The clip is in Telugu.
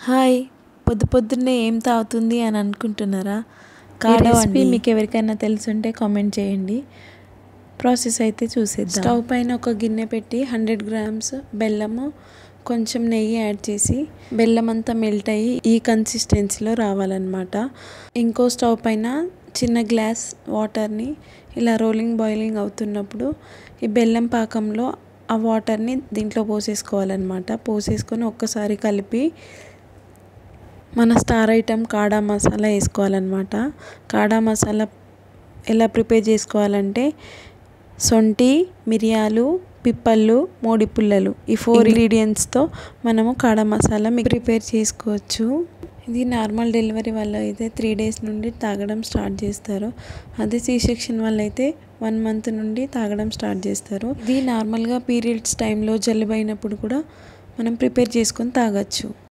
హాయ్! పొద్దున్నే ఏం తాగుతుంది అని అనుకుంటున్నారా? ఈ రెసిపీ కాడవండి. మీకు ఎవరికైనా తెలుసుంటే కామెంట్ చేయండి. ప్రాసెస్ అయితే చూసేద్దాం. స్టవ్ పైన ఒక గిన్నె పెట్టి 100 గ్రామ్స్ బెల్లము, కొంచెం నెయ్యి యాడ్ చేసి బెల్లం అంతా మెల్ట్ అయ్యి ఈ కన్సిస్టెన్సీలో రావాలన్నమాట. ఇంకో స్టవ్ పైన చిన్న గ్లాస్ వాటర్ని ఇలా బాయిలింగ్ అవుతున్నప్పుడు ఈ బెల్లం పాకంలో ఆ వాటర్ని దీంట్లో పోసేసుకోవాలన్నమాట. పోసేసుకొని ఒక్కసారి కలిపి మన స్టార్ ఐటమ్ కాడా మసాలా వేసుకోవాలన్నమాట. కాడా మసాలా ఎలా ప్రిపేర్ చేసుకోవాలంటే సొంటి, మిరియాలు, పిప్పళ్ళు, మోడి పుల్లలు ఈ 4 ఇంగ్రీడియంట్స్తో మనము కాడా మసాలా ప్రిపేర్ చేసుకోవచ్చు. ఇది నార్మల్ డెలివరీ వల్ల అయితే 3 days నుండి తాగడం స్టార్ట్ చేస్తారు. అదే C-section వల్ల అయితే 1 month నుండి తాగడం స్టార్ట్ చేస్తారు. ఇది నార్మల్గా పీరియడ్స్ టైంలో జలుబు అయినప్పుడు కూడా మనం ప్రిపేర్ చేసుకొని తాగొచ్చు.